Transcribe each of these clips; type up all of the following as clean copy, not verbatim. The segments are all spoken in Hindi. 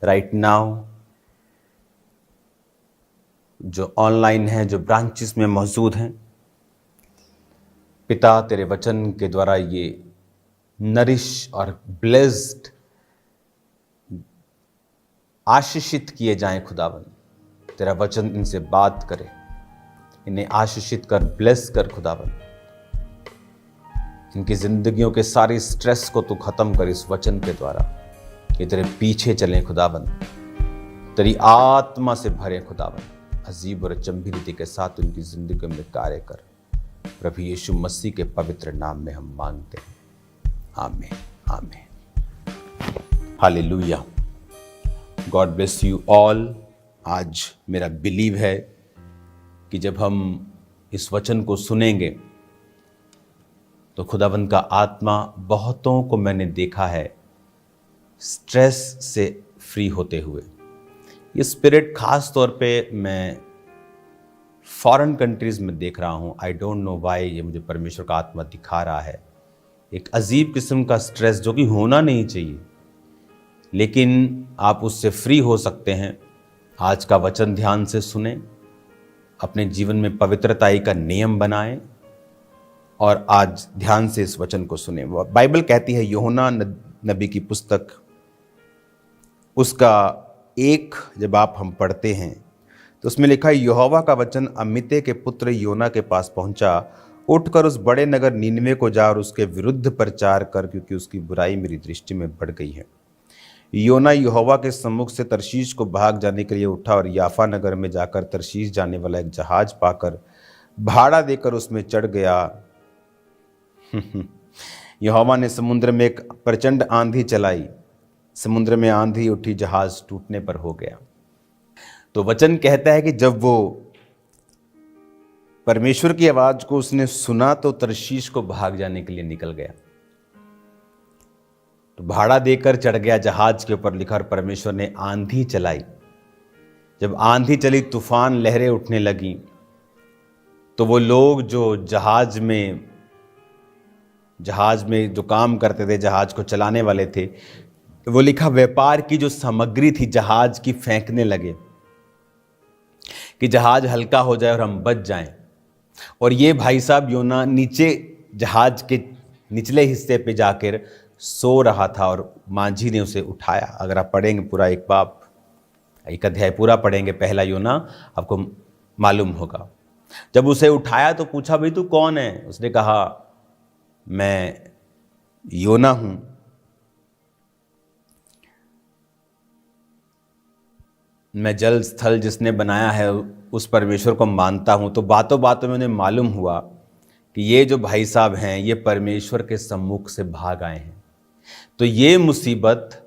राइट नाउ जो ऑनलाइन हैं, जो ब्रांचेस में मौजूद हैं, पिता तेरे वचन के द्वारा ये नरिश और ब्लेस्ड आशीषित किए जाएं खुदावन। तेरा वचन इनसे बात करे, इन्हें आशीषित कर, ब्लेस कर खुदावन। इनकी जिंदगियों के सारी स्ट्रेस को तू खत्म कर इस वचन के द्वारा। ये तेरे पीछे चलें खुदावन, तेरी आत्मा से भरे खुदावन। अजीब और अचंभी रीति के साथ उनकी जिंदगी में कार्य कर। प्रभु यीशु मसीह के पवित्र नाम में हम मांगते हैं, आमीन आमीन। Hallelujah. God bless you all. आज मेरा बिलीव है कि जब हम इस वचन को सुनेंगे तो खुदावंद का आत्मा, बहुतों को मैंने देखा है स्ट्रेस से फ्री होते हुए। ये स्पिरिट खास तौर पे मैं फॉरेन कंट्रीज में देख रहा हूँ। आई डोंट नो व्हाई, ये मुझे परमेश्वर का आत्मा दिखा रहा है। एक अजीब किस्म का स्ट्रेस जो कि होना नहीं चाहिए, लेकिन आप उससे फ्री हो सकते हैं। आज का वचन ध्यान से सुने, अपने जीवन में पवित्रताई का नियम बनाएं और आज ध्यान से इस वचन को सुने। बाइबल कहती है, यूहन्ना नबी की पुस्तक उसका 1 जब आप हम पढ़ते हैं तो उसमें लिखा है, यहोवा का वचन अमित्ते के पुत्र योना के पास पहुंचा। उठकर उस बड़े नगर नीनवे को जा और उसके विरुद्ध प्रचार कर, क्योंकि उसकी बुराई मेरी दृष्टि में बढ़ गई है। योना यहोवा के सम्मुख से तरशीश को भाग जाने के लिए उठा और याफा नगर में जाकर तरशीश जाने वाला एक जहाज पाकर भाड़ा देकर उसमें चढ़ गया। यहोवा ने समुद्र में एक प्रचंड आंधी चलाई, समुद्र में आंधी उठी, जहाज टूटने पर हो गया। तो वचन कहता है कि जब वो परमेश्वर की आवाज को उसने सुना तो तरशीश को भाग जाने के लिए निकल गया। तो भाड़ा देकर चढ़ गया जहाज के ऊपर, लिखा, और परमेश्वर ने आंधी चलाई। जब आंधी चली, तूफान, लहरें उठने लगी, तो वो लोग जो जहाज में जो काम करते थे, जहाज को चलाने वाले थे, वो लिखा व्यापार की जो सामग्री थी जहाज की फेंकने लगे कि जहाज हल्का हो जाए और हम बच जाएं। और ये भाई साहब योना नीचे जहाज के निचले हिस्से पे जाकर सो रहा था और मांझी ने उसे उठाया। अगर आप पढ़ेंगे पूरा एक अध्याय पूरा पढ़ेंगे, पहला योना, आपको मालूम होगा। जब उसे उठाया तो पूछा, भाई तू कौन है? उसने कहा, मैं योना हूं। मैं जल स्थल जिसने बनाया है उस परमेश्वर को मानता हूं। तो बातों बातों में उन्हें मालूम हुआ कि ये जो भाई साहब हैं ये परमेश्वर के सम्मुख से भाग आए हैं, तो ये मुसीबत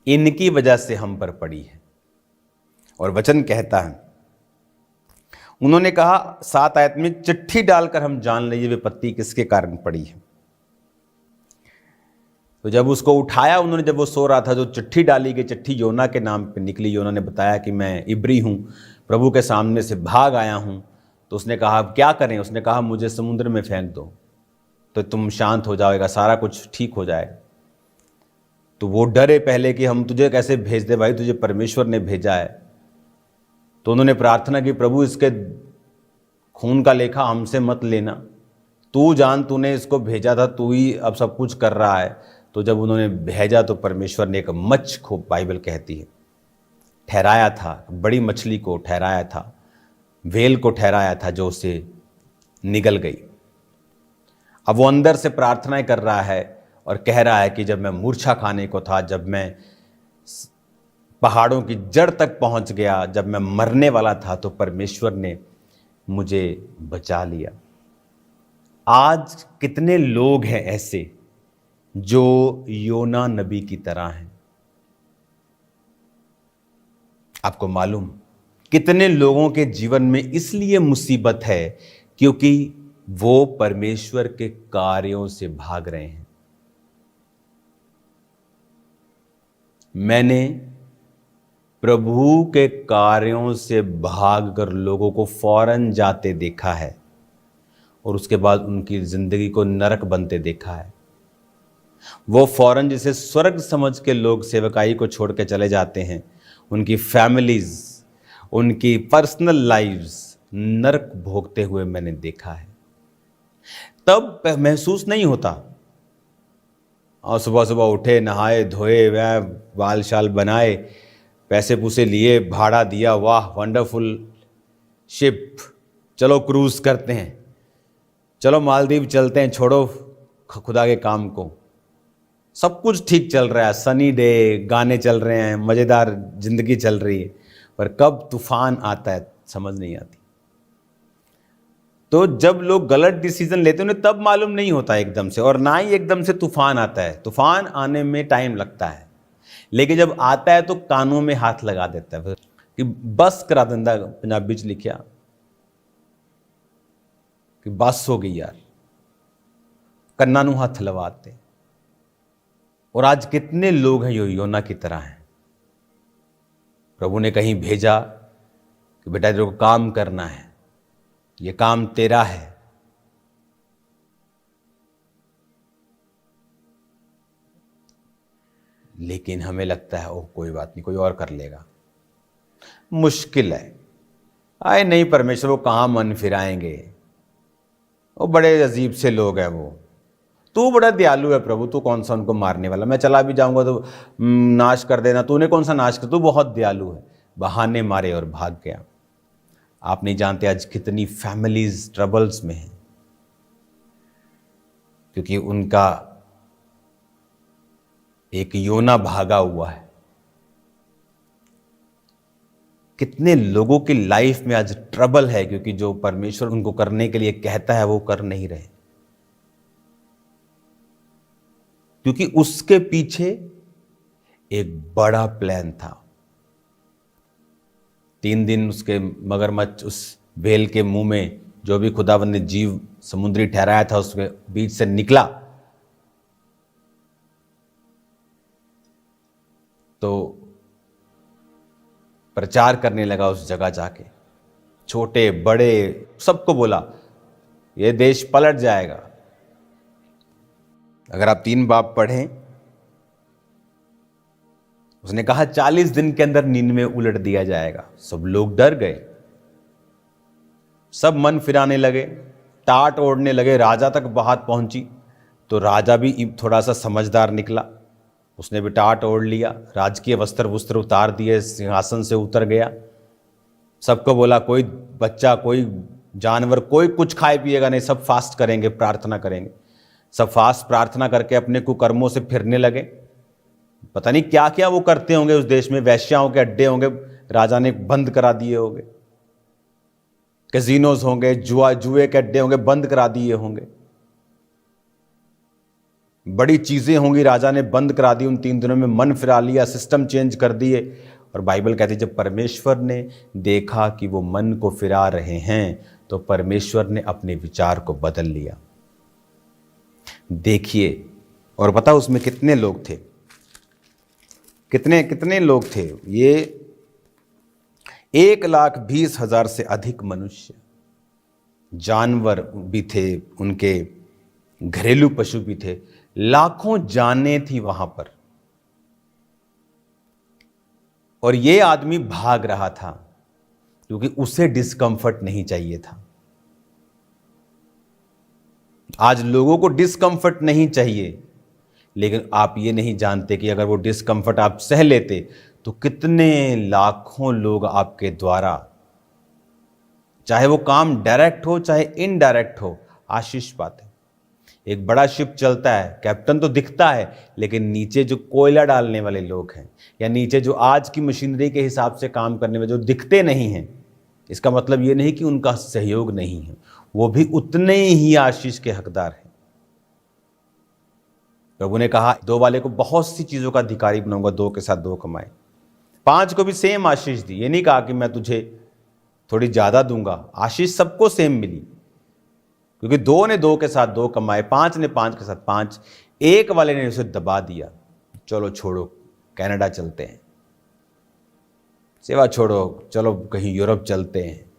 इनकी वजह से हम पर पड़ी है। और वचन कहता है, उन्होंने कहा 7 आयत में, चिट्ठी डालकर हम जान लें ये विपत्ति किसके कारण पड़ी है। तो जब उसको उठाया उन्होंने, जब वो सो रहा था, जो चिट्ठी डाली गई, चिट्ठी योना के नाम पे निकली। योना ने बताया कि मैं इब्री हूँ, प्रभु के सामने से भाग आया हूँ। तो उसने कहा, अब क्या करें? उसने कहा, मुझे समुद्र में फेंक दो तो तुम शांत हो जाएगा, सारा कुछ ठीक हो जाएगा। तो वो डरे पहले कि हम तुझे कैसे भेज दे भाई, तुझे परमेश्वर ने भेजा है। तो उन्होंने प्रार्थना की, प्रभु इसके खून का लेखा हमसे मत लेना, तू जान, तूने इसको भेजा था, तू ही अब सब कुछ कर रहा है। तो जब उन्होंने भेजा तो परमेश्वर ने एक मच्छ को, बाइबल कहती है, ठहराया था, बड़ी मछली को ठहराया था, व्हेल को ठहराया था, जो उसे निगल गई। अब वो अंदर से प्रार्थनाएं कर रहा है और कह रहा है कि जब मैं मूर्छा खाने को था, जब मैं पहाड़ों की जड़ तक पहुंच गया, जब मैं मरने वाला था, तो परमेश्वर ने मुझे बचा लिया। आज कितने लोग हैं ऐसे जो योना नबी की तरह हैं? आपको मालूम कितने लोगों के जीवन में इसलिए मुसीबत है क्योंकि वो परमेश्वर के कार्यों से भाग रहे हैं। मैंने प्रभु के कार्यों से भागकर लोगों को फौरन जाते देखा है और उसके बाद उनकी जिंदगी को नरक बनते देखा है। वो फौरन जिसे स्वर्ग समझ के लोग सेवकाई को छोड़ के चले जाते हैं, उनकी फैमिलीज, उनकी पर्सनल लाइव्स नरक भोगते हुए मैंने देखा है। तब महसूस नहीं होता, और सुबह सुबह उठे, नहाए धोए, वह बाल शाल बनाए, पैसे पूसे लिए, भाड़ा दिया, वाह वंडरफुल शिप, चलो क्रूज करते हैं, चलो मालदीव चलते हैं, छोड़ो खुदा के काम को। सब कुछ ठीक चल रहा है, सनी डे, गाने चल रहे हैं, मज़ेदार जिंदगी चल रही है, पर कब तूफान आता है समझ नहीं आती। तो जब लोग गलत डिसीजन लेते हैं उन्हें तब मालूम नहीं होता एकदम से, और ना ही एकदम से तूफान आता है। तूफान आने में टाइम लगता है, लेकिन जब आता है तो कानों में हाथ लगा देता है कि बस करा दिंदा, पंजाबी च लिखिया कि बस हो गई यार, कन्ना नूं हथ लवाते। और आज कितने लोग हैं योना की तरह हैं। प्रभु ने कहीं भेजा कि बेटा तेरे को काम करना है, ये काम तेरा है, लेकिन हमें लगता है ओह कोई बात नहीं, कोई और कर लेगा, मुश्किल है, आए नहीं परमेश्वर वो कहाँ मन फिराएंगे, वो बड़े अजीब से लोग हैं, वो तू बड़ा दयालु है प्रभु, तू कौन सा उनको मारने वाला, मैं चला भी जाऊंगा तो नाश कर देना, तूने कौन सा नाश कर, तू बहुत दयालु है। बहाने मारे और भाग गया। आप नहीं जानते आज कितनी फैमिलीज ट्रबल्स में हैं, क्योंकि उनका एक योना भागा हुआ है। कितने लोगों की लाइफ में आज ट्रबल है, क्योंकि जो परमेश्वर उनको करने के लिए कहता है वो कर नहीं रहे, क्योंकि उसके पीछे एक बड़ा प्लान था। 3 दिन उसके मगरमच्छ उस व्हेल के मुंह में, जो भी खुदावंद ने जीव समुद्री ठहराया था उसके बीच से निकला, तो प्रचार करने लगा उस जगह जाके, छोटे बड़े सबको बोला ये देश पलट जाएगा। अगर आप 3 बाब पढ़ें, उसने कहा 40 दिन के अंदर नीनवे उलट दिया जाएगा। सब लोग डर गए, सब मन फिराने लगे, टाट ओढ़ने लगे। राजा तक बात पहुंची तो राजा भी थोड़ा सा समझदार निकला, उसने भी टाट ओढ़ लिया, राजकीय वस्त्र उतार दिए, सिंहासन से उतर गया। सबको बोला कोई बच्चा, कोई जानवर, कोई कुछ खाए पिएगा नहीं, सब फास्ट करेंगे, प्रार्थना करेंगे। सब फास्ट प्रार्थना करके अपने कुकर्मों से फिरने लगे। पता नहीं क्या क्या वो करते होंगे उस देश में, वैश्याओं के अड्डे होंगे राजा ने बंद करा दिए होंगे, कैसीनोज होंगे, जुए के अड्डे होंगे बंद करा दिए होंगे, बड़ी चीजें होंगी राजा ने बंद करा दी। उन 3 दिनों में मन फिरा लिया, सिस्टम चेंज कर दिए। और बाइबल कहती है जब परमेश्वर ने देखा कि वो मन को फिरा रहे हैं तो परमेश्वर ने अपने विचार को बदल लिया। देखिए, और पता उसमें कितने लोग थे, कितने लोग थे, ये 1,20,000 से अधिक मनुष्य, जानवर भी थे, उनके घरेलू पशु भी थे, लाखों जानें थी वहां पर। और ये आदमी भाग रहा था क्योंकि उसे डिस्कंफर्ट नहीं चाहिए था। आज लोगों को डिस्कंफर्ट नहीं चाहिए, लेकिन आप ये नहीं जानते कि अगर वो डिस्कंफर्ट आप सह लेते तो कितने लाखों लोग आपके द्वारा, चाहे वो काम डायरेक्ट हो चाहे इनडायरेक्ट हो, आशीष पाते। एक बड़ा शिप चलता है, कैप्टन तो दिखता है, लेकिन नीचे जो कोयला डालने वाले लोग हैं या नीचे जो आज की मशीनरी के हिसाब से काम करने में जो दिखते नहीं हैं, इसका मतलब ये नहीं कि उनका सहयोग नहीं है, वो भी उतने ही आशीष के हकदार हैं। प्रभु ने कहा 2 वाले को बहुत सी चीजों का अधिकारी बनाऊंगा, 2 के साथ 2 कमाए। 5 को भी सेम आशीष दी, ये नहीं कहा कि मैं तुझे थोड़ी ज्यादा दूंगा, आशीष सबको सेम मिली, क्योंकि 2 ने 2 के साथ 2 कमाए, 5 ने 5 के साथ 5। 1 वाले ने उसे दबा दिया, चलो छोड़ो कनाडा चलते हैं, सेवा छोड़ो, चलो कहीं यूरोप चलते हैं।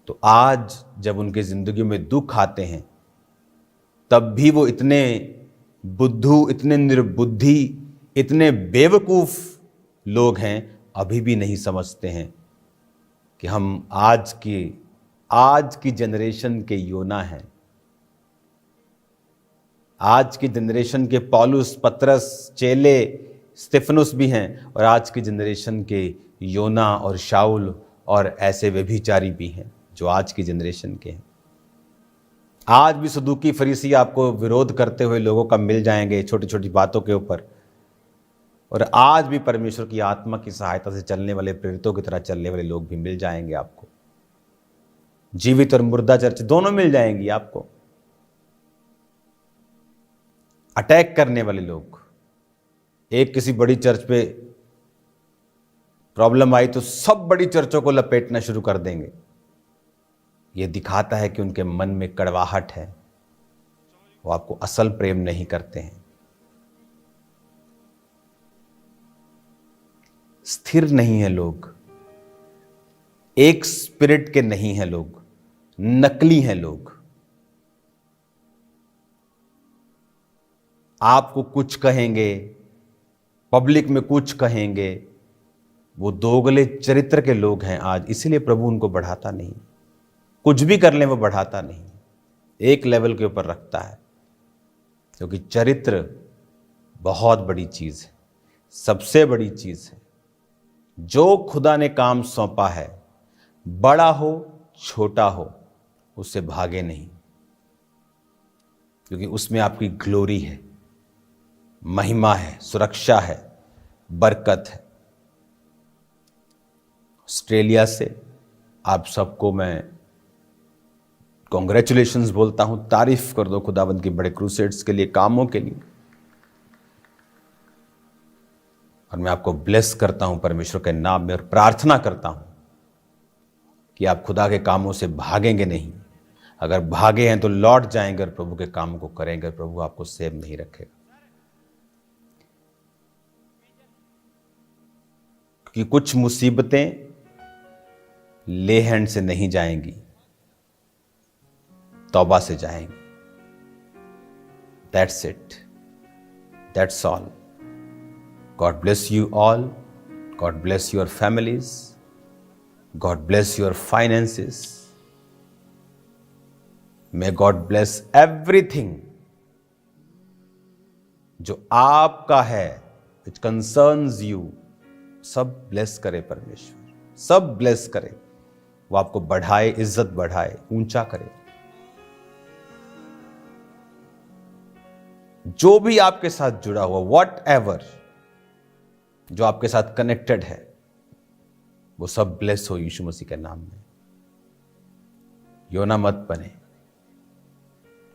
तो आज जब उनकी जिंदगी में दुख आते हैं तब भी वो इतने बुद्धू, इतने निर्बुद्धि, इतने बेवकूफ़ लोग हैं, अभी भी नहीं समझते हैं कि हम आज की जनरेशन के योना हैं। आज की जनरेशन के पौलुस, पतरस, चेले, स्तिफनुस भी हैं, और आज की जनरेशन के योना और शाऊल और ऐसे व्यभिचारी भी हैं जो आज की जनरेशन के हैं। आज भी सदूकी फरीसी आपको विरोध करते हुए लोगों का मिल जाएंगे छोटी छोटी बातों के ऊपर, और आज भी परमेश्वर की आत्मा की सहायता से चलने वाले, प्रेरितों की तरह चलने वाले लोग भी मिल जाएंगे आपको। जीवित और मुर्दा चर्च दोनों मिल जाएंगी आपको। अटैक करने वाले लोग, एक किसी बड़ी चर्च पे प्रॉब्लम आई तो सब बड़ी चर्चों को लपेटना शुरू कर देंगे। यह दिखाता है कि उनके मन में कड़वाहट है, वो आपको असल प्रेम नहीं करते हैं। स्थिर नहीं है लोग, एक स्पिरिट के नहीं हैं लोग, नकली हैं लोग। आपको कुछ कहेंगे, पब्लिक में कुछ कहेंगे, वो दोगले चरित्र के लोग हैं आज। इसीलिए प्रभु उनको बढ़ाता नहीं, कुछ भी कर लें वो बढ़ाता नहीं, एक लेवल के ऊपर रखता है, क्योंकि चरित्र बहुत बड़ी चीज़ है, सबसे बड़ी चीज़ है। जो खुदा ने काम सौंपा है, बड़ा हो छोटा हो, उससे भागे नहीं, क्योंकि उसमें आपकी ग्लोरी है, महिमा है, सुरक्षा है, बरकत है। ऑस्ट्रेलिया से आप सबको मैं कॉन्ग्रेचुलेशंस बोलता हूं, तारीफ कर दो खुदावंद की बड़े क्रूसेड्स के लिए, कामों के लिए। और मैं आपको ब्लेस करता हूं परमेश्वर के नाम में, और प्रार्थना करता हूं कि आप खुदा के कामों से भागेंगे नहीं। अगर भागे हैं तो लौट जाएंगे और प्रभु के काम को करेंगे, प्रभु आपको सेव नहीं रखेगा। क्योंकि कुछ मुसीबतें ले हैंड से नहीं जाएंगी, तौबा से जाएंगी। That's it, that's all. God bless you all, God bless your families, God bless your finances, may God bless everything जो आपका है, विच कंसर्न्स यू। सब ब्लेस करे परमेश्वर, सब ब्लेस करे, वो आपको बढ़ाए, इज्जत बढ़ाए, ऊंचा करे। जो भी आपके साथ जुड़ा हुआ, वॉट एवर जो आपके साथ कनेक्टेड है, वो सब ब्लेस हो यीशु मसीह के नाम में। योना मत बने,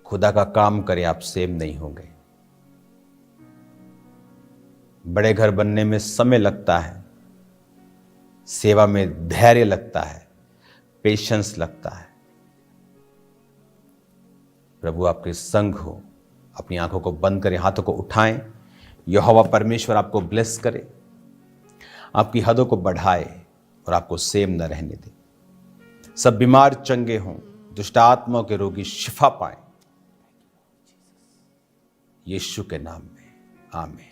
खुदा का काम करें, आप सेव नहीं होंगे। बड़े घर बनने में समय लगता है, सेवा में धैर्य लगता है, पेशेंस लगता है। प्रभु आपके संग हो। अपनी आंखों को बंद करें, हाथों को उठाएं। यहोवा परमेश्वर आपको ब्लेस करे, आपकी हदों को बढ़ाए और आपको सेम न रहने दे। सब बीमार चंगे हों, दुष्ट आत्माओं के रोगी शिफा पाएं, यीशु के नाम में आमीन।